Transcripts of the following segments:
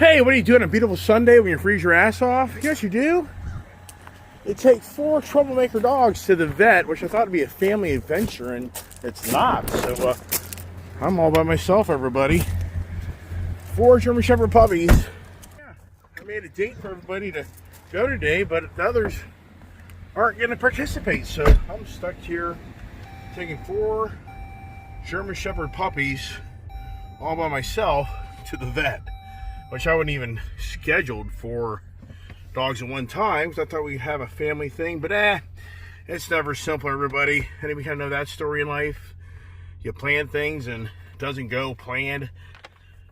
Hey, what are you doing on a beautiful Sunday when you freeze your ass off? Yes, you do. It takes 4 troublemaker dogs to the vet, which I thought would be a family adventure, and it's not. So I'm all by myself, everybody. 4 German Shepherd puppies. Yeah, I made a date for everybody to go today, but the others aren't going to participate. So I'm stuck here taking 4 German Shepherd puppies all by myself to the vet, which I wasn't even scheduled for dogs at one time, because I thought we'd have a family thing, but it's never simple, everybody. Anybody kind of know that story in life? You plan things and it doesn't go planned.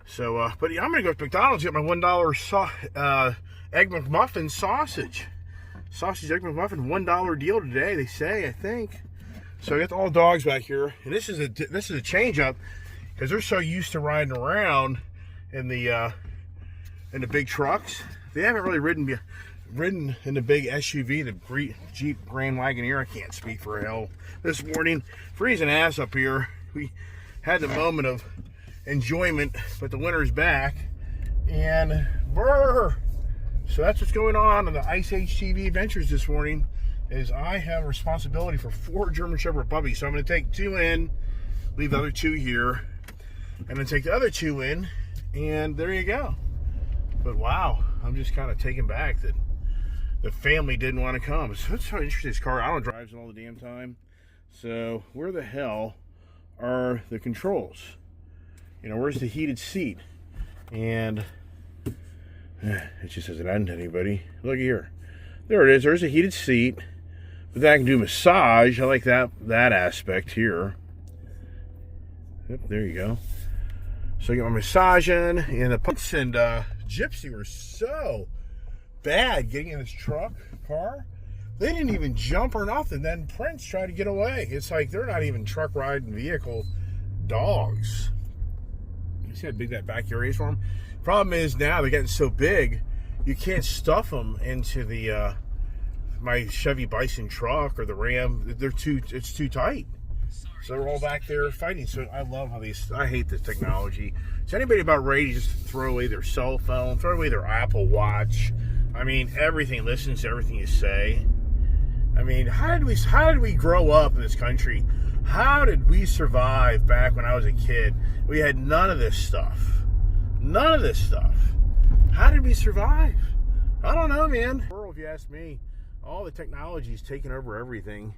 So, but I'm gonna go to McDonald's get my $1 Egg McMuffin sausage Egg McMuffin, $1 deal today, they say, I think. So I got all the dogs back here, and this is a change up, because they're so used to riding around in the big trucks. They haven't really ridden in the big SUV, the Jeep Grand Wagoneer. I can't speak for hell. This morning, freezing ass up here. We had the moment of enjoyment, but the winter's back, and brr. So that's what's going on the Ice Age TV Adventures this morning. Is I have a responsibility for 4 German Shepherd puppies. So I'm going to take 2 in, leave the other 2 here, and then take the other 2 in, and there you go. But wow, I'm just kind of taken back that the family didn't want to come. So that's how interesting this car. I don't drive it all the damn time. So where the hell are the controls? You know, where's the heated seat? And it just doesn't end to anybody. Look here. There it is. There's a heated seat. But then I can do massage. I like that aspect here. Yep, there you go. So I get my massage in, and the Punks and Gypsy were so bad getting in this car. They didn't even jump or nothing. Then Prince tried to get away. It's like they're not even truck riding vehicle dogs. You see how big that backyard is for them? Problem is now they're getting so big, you can't stuff them into the my Chevy Bison truck or the Ram. It's too tight. So they're all back there fighting. So I love how I hate this technology. Is anybody about ready to just throw away their cell phone, throw away their Apple Watch? I mean, everything listens to everything you say. I mean, how did we grow up in this country? How did we survive back when I was a kid? We had none of this stuff. None of this stuff. How did we survive? I don't know, man. If you ask me, all the technology is taking over everything.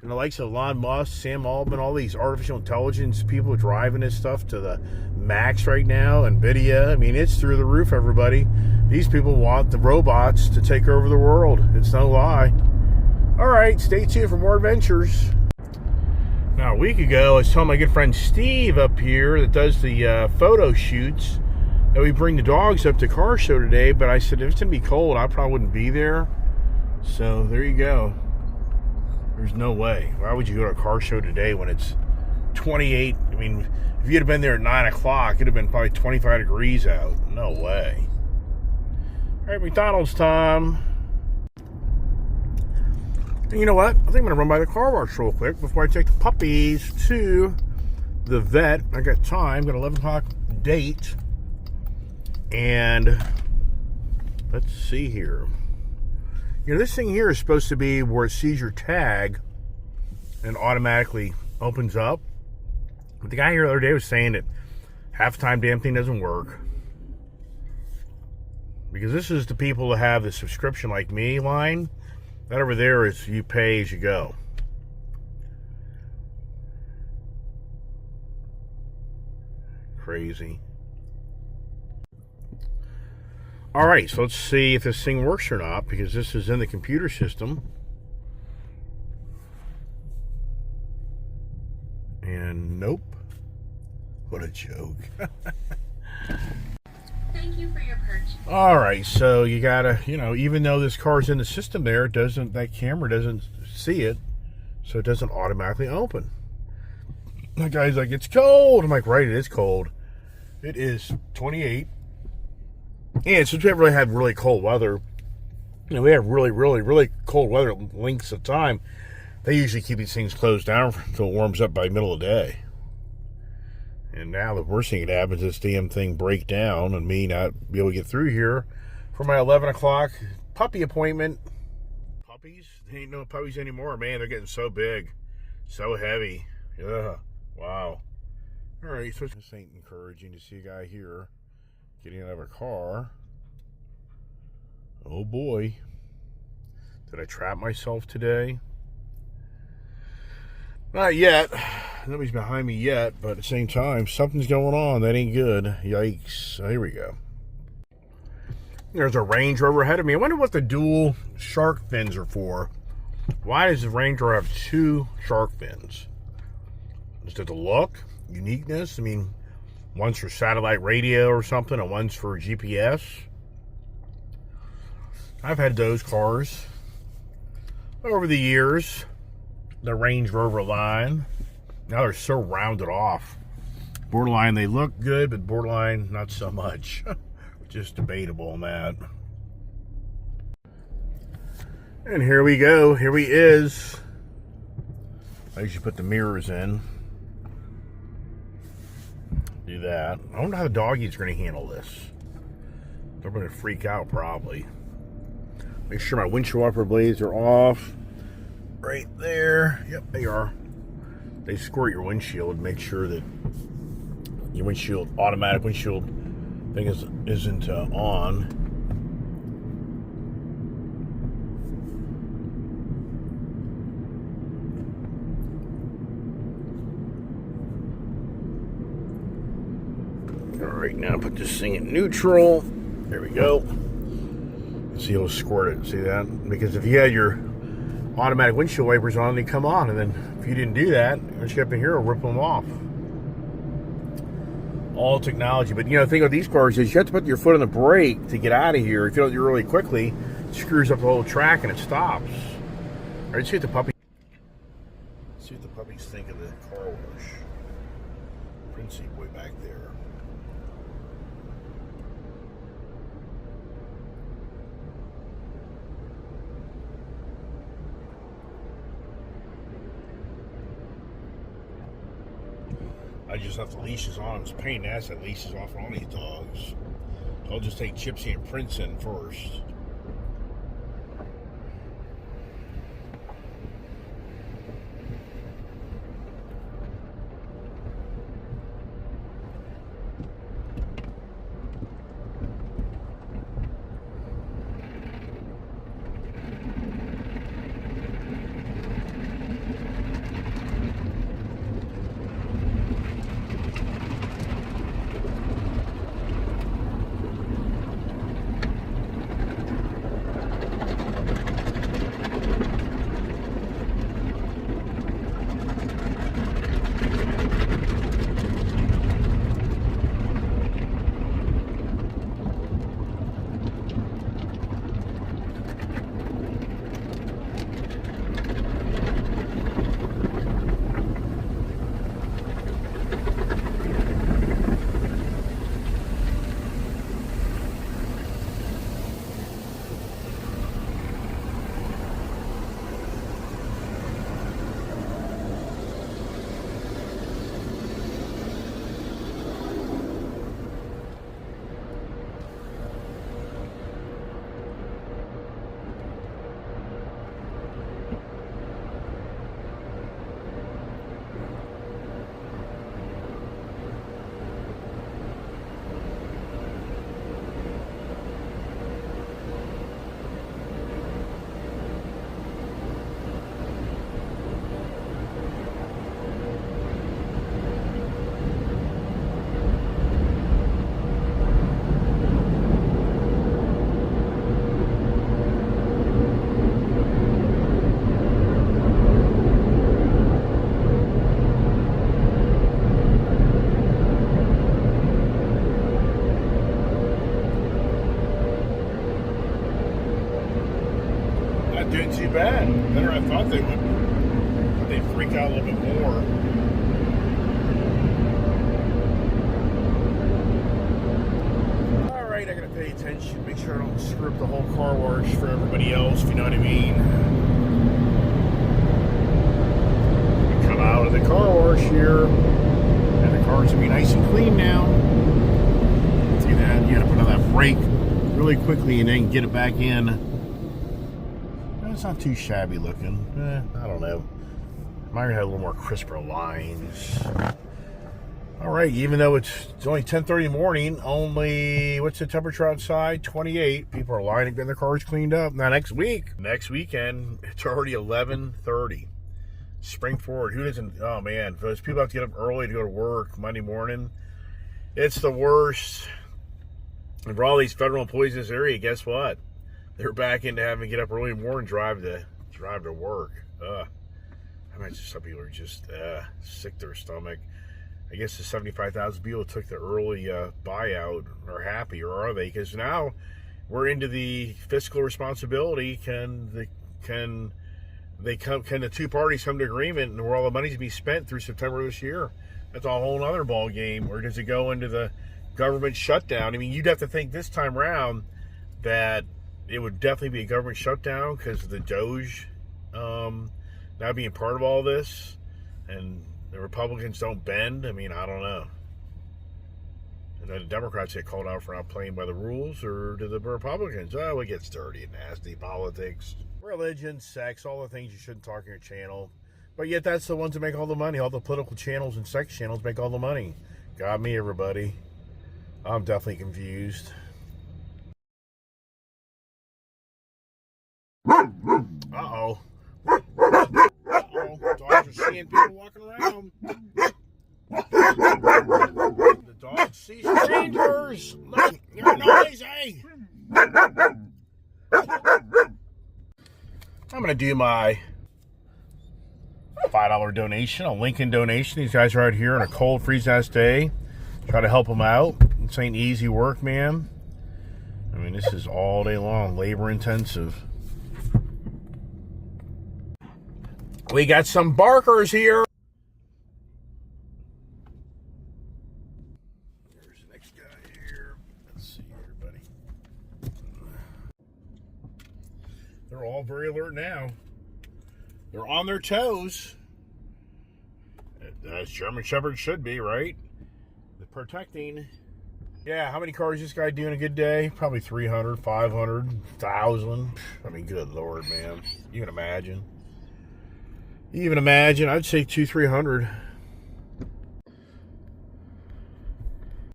And the likes of Elon Musk, Sam Altman, all these artificial intelligence people driving this stuff to the max right now, NVIDIA, I mean, it's through the roof, everybody. These people want the robots to take over the world. It's no lie. All right, stay tuned for more adventures. Now, a week ago, I was telling my good friend Steve up here that does the photo shoots that we bring the dogs up to car show today, but I said, if it's going to be cold, I probably wouldn't be there. So, there you go. There's no way. Why would you go to a car show today when it's 28? I mean, if you'd have been there at 9 o'clock, it'd have been probably 25 degrees out. No way. All right, McDonald's time. And you know what? I think I'm going to run by the car wash real quick before I take the puppies to the vet. I got time. Got an 11 o'clock date. And let's see here. You know, this thing here is supposed to be where it sees your tag and automatically opens up. But the guy here the other day was saying that half the time damn thing doesn't work. Because this is the people that have the subscription like me line. That over there is you pay as you go. Crazy. All right, so let's see if this thing works or not, because this is in the computer system. And nope. What a joke. Thank you for your purchase. All right, so you gotta, you know, even though this car's in the system there, that camera doesn't see it, so it doesn't automatically open. The guy's like, it's cold. I'm like, right, it is cold. It is 28. And since we haven't really had really cold weather, you know, we have really cold weather lengths of time. They usually keep these things closed down until it warms up by the middle of the day. And now the worst thing that happens is this damn thing break down and me not be able to get through here for my 11 o'clock puppy appointment. Puppies? They ain't no puppies anymore, man. They're getting so big, so heavy. Ugh. Wow. All right, so this ain't encouraging to see a guy here getting out of a car. Oh boy. Did I trap myself today? Not yet. Nobody's behind me yet, but at the same time, something's going on. That ain't good. Yikes. Oh, here we go. There's a Range Rover ahead of me. I wonder what the dual shark fins are for. Why does the Range Rover have two shark fins? Is it the look? Uniqueness? I mean, one's for satellite radio or something, and one's for GPS. I've had those cars over the years. The Range Rover line. Now they're so rounded off. Borderline, they look good, but borderline, not so much. Just debatable on that. And here we go. Here he is. I usually put the mirrors in. Do that. I wonder how the doggies are going to handle this. They're going to freak out probably. Make sure my windshield wiper blades are off. Right there. Yep, they are. They squirt your windshield to make sure that your windshield, automatic windshield thing isn't on. All right, now put this thing in neutral. There we go. See, it'll squirt it. See that? Because if you had your automatic windshield wipers on, they come on, and then if you didn't do that, once you get up in here, it'll rip them off. All technology. But, you know, the thing with these cars is you have to put your foot on the brake to get out of here. If you don't do it really quickly, it screws up the whole track and it stops. All right, see what the puppies think of the car wash. Princey boy back there. I just left the leashes on. It's a pain in the ass that leashes off on these dogs. So I'll just take Gypsy and Prince in first. Doing too bad. Better I thought they would. But they'd freak out a little bit more. Alright, I gotta pay attention. Make sure I don't screw up the whole car wash for everybody else, if you know what I mean. We come out of the car wash here, and the car's gonna be nice break really quickly and then get it back in. It's not too shabby looking. I don't know. Might have a little more crisper lines. All right, even though it's only 10:30 in the morning, what's the temperature outside? 28. People are lining up getting their cars cleaned up. Now next weekend, it's already 11:30. Spring forward. Who doesn't? Oh man, those people have to get up early to go to work Monday morning. It's the worst. And for all these federal employees in this area, guess what? They're back into having to get up early in the morning, drive to work. I imagine some people are just sick to their stomach. I guess the 75,000 people who took the early buyout are happy, or are they? Because now we're into the fiscal responsibility. Can the two parties come to agreement, and where all the money's to be spent through September of this year? That's a whole other ball game. Or does it go into the government shutdown? I mean, you'd have to think this time around that it would definitely be a government shutdown because of the Doge now being part of all this, and the Republicans don't bend. I mean, I don't know. And then the Democrats get called out for not playing by the rules, or do the Republicans? Oh, it gets dirty and nasty. Politics, religion, sex, all the things you shouldn't talk on your channel. But yet that's the ones that make all the money. All the political channels and sex channels make all the money. Got me, everybody. I'm definitely confused. Uh-oh. Dogs are seeing people walking around. The dogs see strangers. Look, you're noisy. I'm going to do my $5 donation, a Lincoln donation. These guys are out here on a cold, freeze-ass day. Try to help them out. This ain't easy work, man. I mean, this is all day long, labor-intensive. We got some barkers here. There's the next guy here. Let's see here, buddy. They're all very alert now. They're on their toes. As German Shepherds should be, right? They're protecting. Yeah, how many cars is this guy doing a good day? Probably 300, 500, 1,000. I mean, good Lord, man. You can imagine. I'd say 200-300.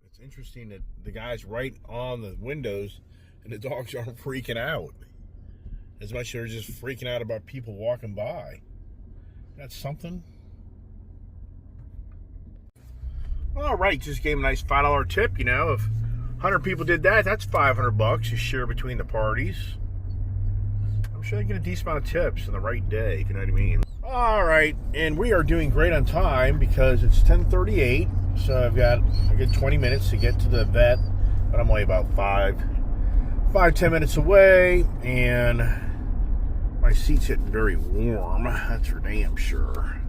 It's interesting that the guy's right on the windows and the dogs aren't freaking out. As much as they're just freaking out about people walking by. That's something. All right, just gave him a nice $5 tip, you know. If 100 people did that, that's $500 you share between the parties. I'm sure they get a decent amount of tips on the right day, if you know what I mean. All right, and we are doing great on time because it's 10:38, so I've got a good 20 minutes to get to the vet, but I'm only about 5-10 minutes away, and my seat's getting very warm. That's for damn sure.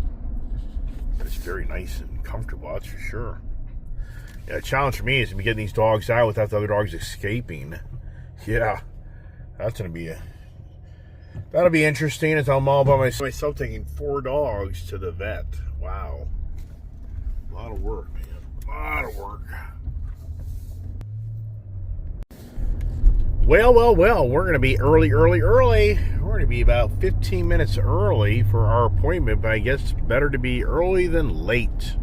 But it's very nice and comfortable, that's for sure. Yeah, the challenge for me is to be getting these dogs out without the other dogs escaping. Yeah, that'll be interesting as I'm all by myself taking 4 dogs to the vet. Wow. A lot of work, man. A lot of work. Well, we're going to be early. We're going to be about 15 minutes early for our appointment, but I guess it's better to be early than late.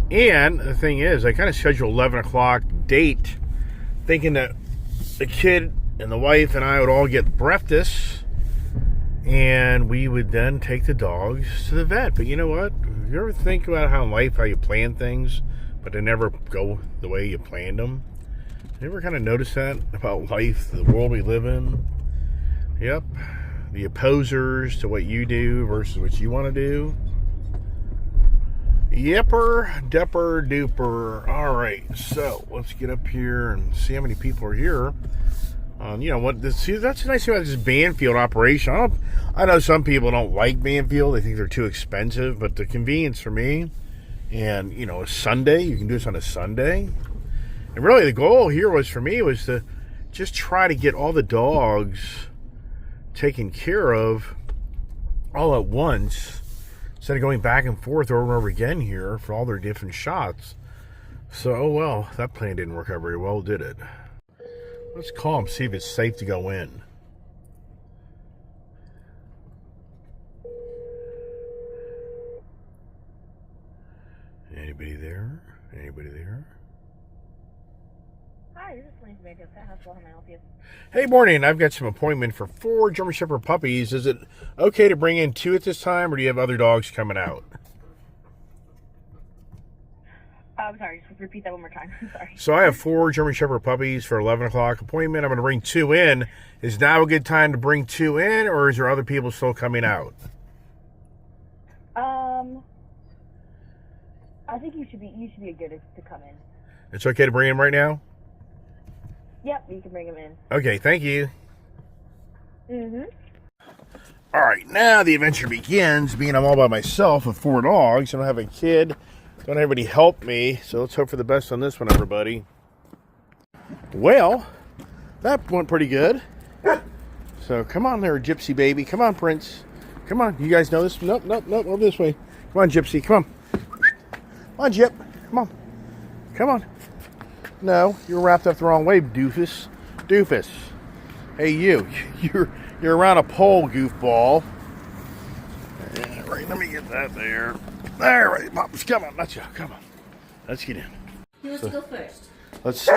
And the thing is, I kind of scheduled 11 o'clock date, thinking that the kid and the wife and I would all get breakfast, and we would then take the dogs to the vet. But you know what? You ever think about how in life, how you plan things, but they never go the way you planned them? You ever kind of notice that about life, the world we live in? Yep. The opposers to what you do versus what you want to do. Yepper, depper, duper. All right, so let's get up here and see how many people are here. You know what? That's the nice thing about this Banfield operation. I know some people don't like Banfield; they think they're too expensive. But the convenience for me, and you know, a Sunday, you can do this on a Sunday. And really, the goal here was to just try to get all the dogs taken care of all at once, instead of going back and forth over and over again here for all their different shots. So, oh well, that plan didn't work out very well, did it? Let's call him, see if it's safe to go in. Anybody there? Anybody there? Hi, this is Lane from Manchester. How may I help you? Hey, morning. I've got some appointment for 4 German Shepherd puppies. Is it okay to bring in 2 at this time, or do you have other dogs coming out? I'm sorry, just repeat that one more time. I'm sorry. So I have 4 German Shepherd puppies for 11 o'clock appointment. I'm going to bring 2 in. Is now a good time to bring 2 in, or is there other people still coming out? I think you should be good to come in. It's okay to bring him right now? Yep, you can bring him in. Okay, thank you. Mm-hmm. All right, now the adventure begins. Being I'm all by myself with 4 dogs. I don't have a kid. Don't have anybody help me. So let's hope for the best on this one, everybody. Well, that went pretty good. So come on there, Gypsy baby. Come on, Prince. Come on. You guys know this? Nope, over this way. Come on, Gypsy. Come on. Come on, Gyp. Come on. Come on. No, you're wrapped up the wrong way, doofus. Doofus. Hey, you. You're around a pole, goofball. Yeah, right, let me get that there. There, right, Pops. Come on, let's go. Come on. Let's get in. Who wants to go first? Let's see.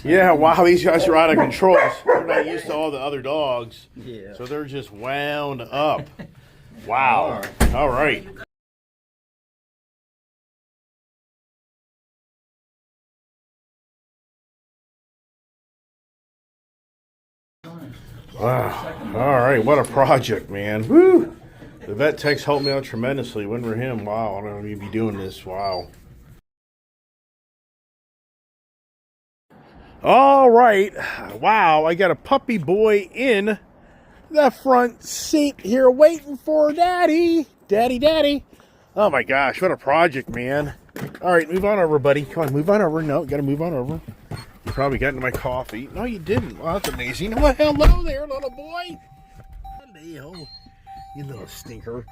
Yeah, wow, these guys are out of control. They're not used to all the other dogs. Yeah. So they're just wound up. Wow. All right. Wow. All right. What a project, man. Woo. The vet techs helped me out tremendously. When for him, wow. I don't even be doing this. Wow. All right. Wow. I got a puppy boy in the front seat here waiting for Daddy. Daddy. Oh my gosh. What a project, man. All right. Move on over, buddy. Come on. Move on over. No, got to move on over. You probably got into my coffee. No, you didn't. Well, that's amazing. Well, hello there, little boy. Hello, you little stinker.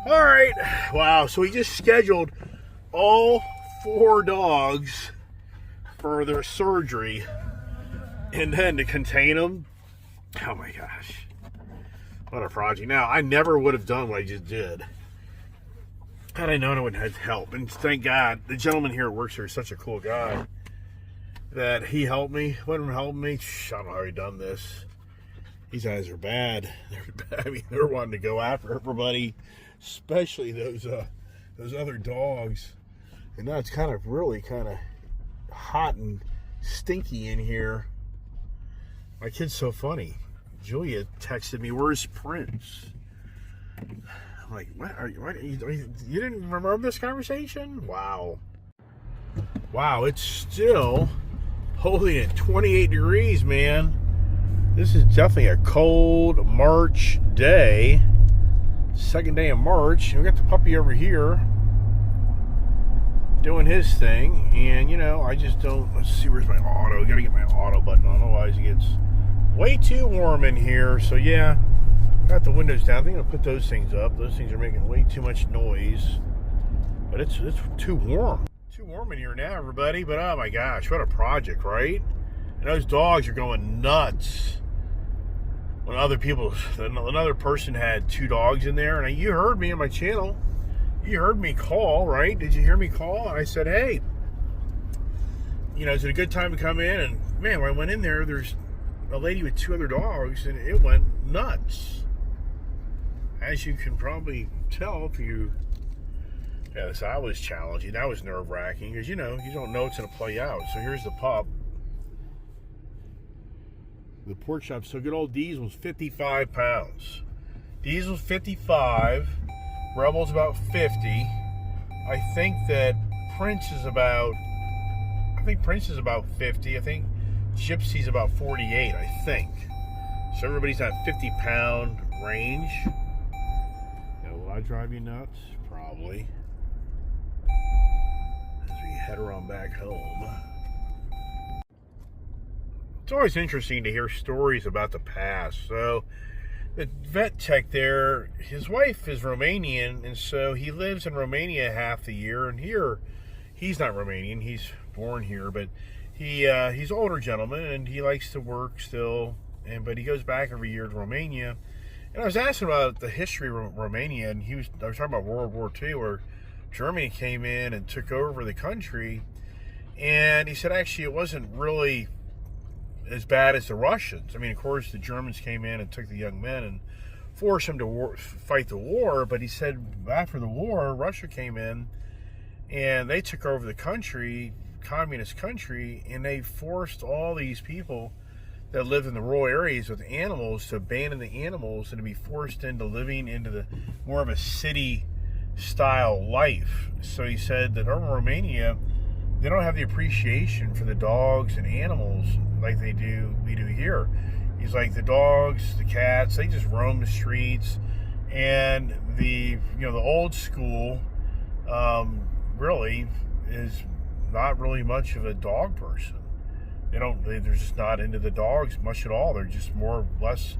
All right. Wow. So we just scheduled all 4 dogs for their surgery, and then to contain them. Oh my gosh. What a project. Now, I never would have done what I just did had I known I would have help. And thank God, the gentleman here who works here is such a cool guy that he helped me. Wouldn't have helped me. I don't know how he done this. These guys are bad. They're bad. I mean, they're wanting to go after everybody, especially those other dogs. And now it's really kind of hot and stinky in here. My kid's so funny. Julia texted me, "Where's Prince?" I'm like, "What are you didn't remember this conversation?" Wow, it's still holding at 28 degrees, man. This is definitely a cold March day. Second day of March. We got the puppy over here doing his thing, and I just don't. Let's see, where's my auto? Gotta get my auto button on, otherwise it gets way too warm in here. So yeah, got the windows down. I think I'm gonna put those things up. Those things are making way too much noise, but it's too warm. Too warm in here now, everybody. But oh my gosh, what a project, right? And those dogs are going nuts. When another person had 2 dogs in there, and you heard me on my channel. You heard me call, right? Did you hear me call? And I said, hey, is it a good time to come in? And man, when I went in there's a lady with 2 other dogs, and it went nuts. As you can probably tell if you... Yeah, that was challenging. That was nerve-wracking because, you don't know it's going to play out. So here's the pup. The pork chop. So good old Diesel's 55 pounds. Diesel's 55. Rebel's about 50. I think that Prince is about 50. I think Gypsy's about 48, I think. So everybody's at 50-pound range. Now, will I drive you nuts? Probably. As we head around back home. It's always interesting to hear stories about the past. So the vet tech there, his wife is Romanian, and so he lives in Romania half the year. And here, he's not Romanian; he's born here, but he's an older gentleman, and he likes to work still. But he goes back every year to Romania. And I was asking about the history of Romania, and I was talking about World War II, where Germany came in and took over the country. And he said, actually, it wasn't really as bad as the Russians. I mean, of course, the Germans came in and took the young men and forced them to fight the war. But he said after the war, Russia came in and they took over the country, communist country, and they forced all these people that lived in the rural areas with animals to abandon the animals and to be forced into living into the more of a city style life. So he said that over Romania, they don't have the appreciation for the dogs and animals like we do here. He's like, the dogs, the cats, they just roam the streets, and the old school really is not really much of a dog person. They're just not into the dogs much at all. They're just more or less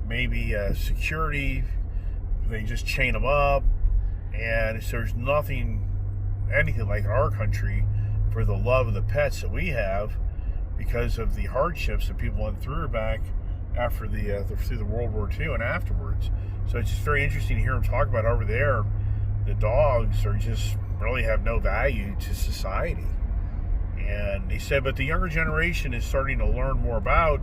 maybe security. They just chain them up, and so there's anything like our country for the love of the pets that we have, because of the hardships that people went through back after through the World War II and afterwards. So it's just very interesting to hear him talk about over there. The dogs are just really have no value to society. And he said, but the younger generation is starting to learn more about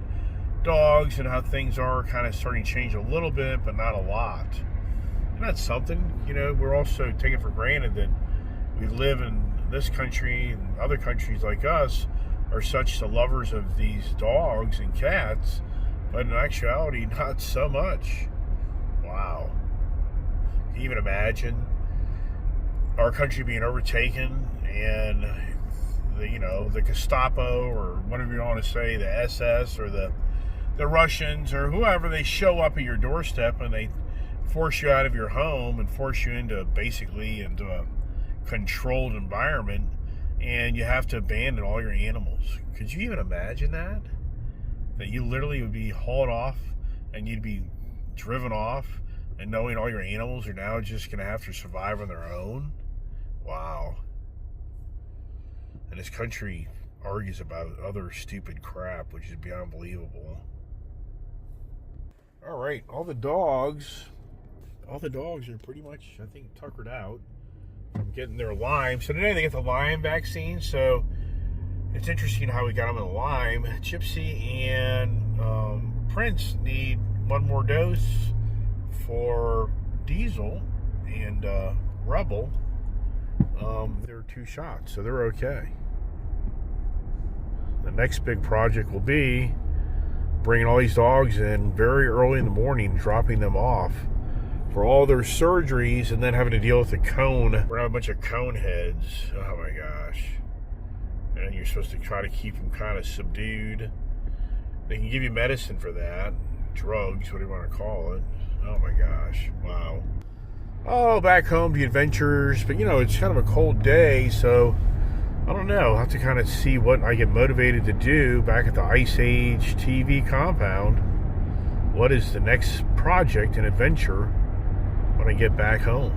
dogs and how things are kind of starting to change a little bit, but not a lot. And that's something. We're also taking for granted that we live in this country, and other countries like us are such the lovers of these dogs and cats, but in actuality, not so much. Wow. Can you even imagine our country being overtaken and the Gestapo, or whatever you want to say, the SS, or the Russians, or whoever, they show up at your doorstep and they force you out of your home and force you into a controlled environment, and you have to abandon all your animals. Could you even imagine that? That you literally would be hauled off and you'd be driven off, and knowing all your animals are now just going to have to survive on their own? Wow. And this country argues about other stupid crap, which is beyond believable. All right, all the dogs are pretty much, I think, tuckered out from getting their Lyme. So today they get the Lyme vaccine. So it's interesting how we got them in the Lyme. Gypsy and Prince need one more dose for Diesel and Rebel. They're 2 shots, so they're okay. The next big project will be bringing all these dogs in very early in the morning, dropping them off for all their surgeries, and then having to deal with the cone. We're going to have a bunch of cone heads. Oh my gosh. And you're supposed to try to keep them kind of subdued. They can give you medicine for that. Drugs, whatever you want to call it. Oh my gosh. Wow. Oh, back home, the adventures. But it's kind of a cold day, so I don't know. I'll have to kind of see what I get motivated to do back at the Ice Age TV compound. What is the next project and adventure when I get back home?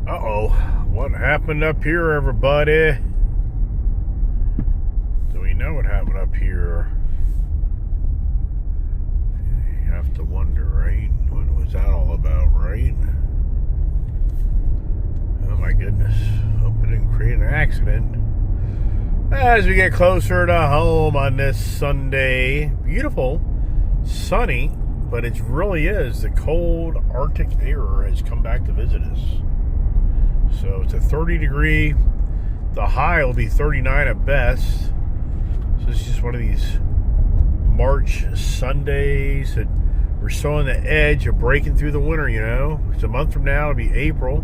Uh-oh. What happened up here, everybody? Do we know what happened up here? You have to wonder, right? What was that all about, right? Oh my goodness. Hope it didn't create an accident. As we get closer to home on this Sunday, beautiful, sunny, but it really is. The cold Arctic air has come back to visit us. So it's a 30-degree. The high will be 39 at best. So it's just one of these March Sundays that we're so on the edge of breaking through the winter, It's a month from now, it'll be April.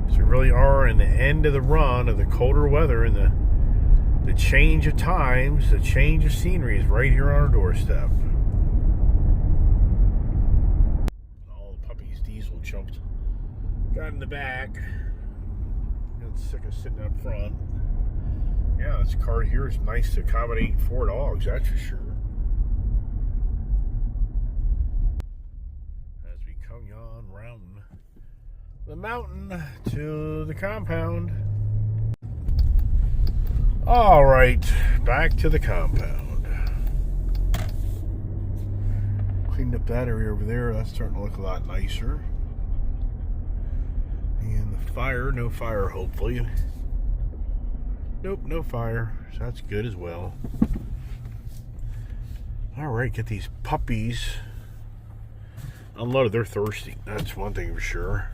So we really are in the end of the run of the colder weather, and the change of times, the change of scenery is right here on our doorstep. All the puppies, Diesel jumped, got in the back. Got sick of sitting up front. Yeah, this car here is nice to accommodate 4 dogs, that's for sure. Coming on round the mountain to the compound. All right, back to the compound. Cleaned up that area over there. That's starting to look a lot nicer. And the fire, no fire, hopefully. Nope, no fire. So that's good as well. All right, get these puppies unloaded. They're thirsty. That's one thing for sure.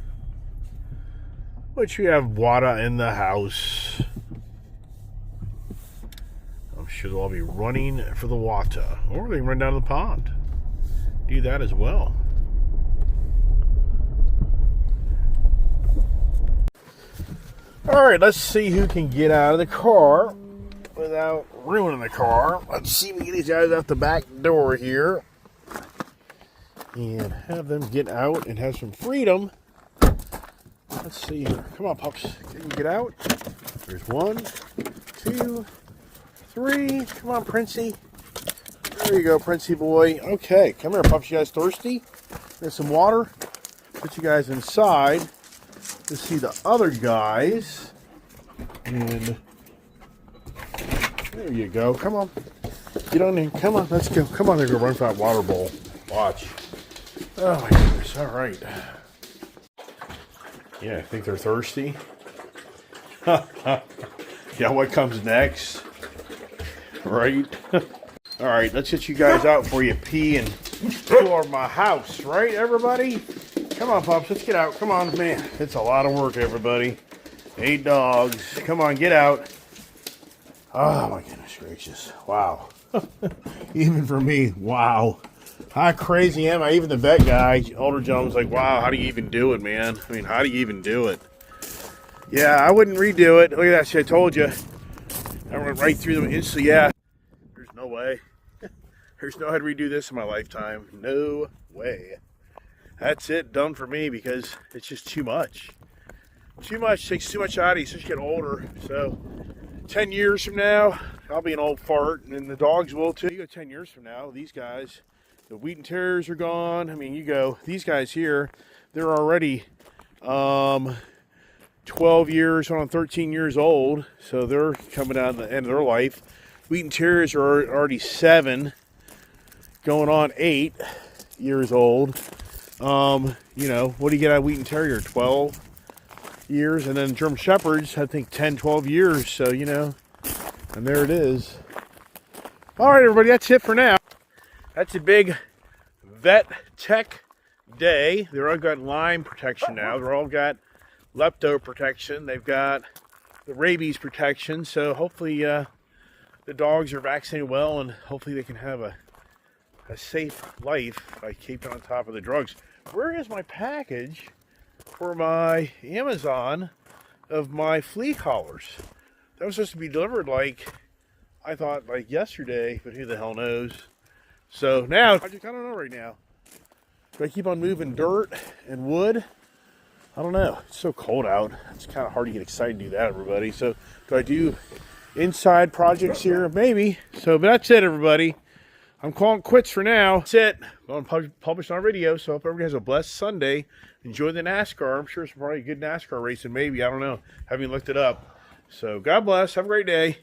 But we have water in the house. I'm sure they'll all be running for the water. Or they can run down to the pond. Do that as well. Alright, let's see who can get out of the car without ruining the car. Let's see if we get these guys out the back door here. And have them get out and have some freedom. Let's see here. Come on, pups. Can you get out? There's 1, 2, 3. Come on, Princey. There you go, Princey boy. Okay, come here, pups. You guys thirsty? There's some water. Put you guys inside to see the other guys. And there you go. Come on. Get on in. Come on. Let's go. Come on. They're going to run for that water bowl. Watch. Oh, my goodness. All right. Yeah, I think they're thirsty. Yeah, what comes next? Right? All right, let's get you guys out before you pee and tour my house, right, everybody? Come on, pups, let's get out. Come on, man. It's a lot of work, everybody. 8 dogs. Come on, get out. Oh, my goodness gracious. Wow. Even for me, wow. How crazy am I? Even the vet guy, older gentleman's like, wow, how do you even do it, man? I mean, how do you even do it? Yeah, I wouldn't redo it. Look at that shit, I told you. I went right through them instantly. Yeah, there's no way. There's no how to redo this in my lifetime. No way. That's it, done for me, because it's just too much. Too much, takes too much out of you, especially get older. So, 10 years from now, I'll be an old fart, and the dogs will too. You go 10 years from now, these guys, the Wheaton Terriers are gone. I mean, you go, these guys here, they're already 12 years, on 13 years old. So they're coming out at the end of their life. Wheaton Terriers are already 7, going on 8 years old. You know, what do you get out of Wheaton Terrier? 12 years. And then German Shepherds, I think 10, 12 years. So, you know, and there it is. All right, everybody, that's it for now. That's a big vet tech day. They're all got Lyme protection now. They're all got lepto protection. They've got the rabies protection. So hopefully the dogs are vaccinated well, and hopefully they can have a safe life by keeping on top of the drugs. Where is my package for my Amazon of my flea collars? That was supposed to be delivered I thought yesterday, but who the hell knows? So now, I don't know right now. Do I keep on moving dirt and wood? I don't know. It's so cold out. It's kind of hard to get excited to do that, everybody. So do I do inside projects here? Maybe. So, but that's it, everybody. I'm calling quits for now. That's it. I'm going to publish on a video, so I hope everybody has a blessed Sunday. Enjoy the NASCAR. I'm sure it's probably a good NASCAR racing, maybe. I don't know. Haven't looked it up. So God bless. Have a great day.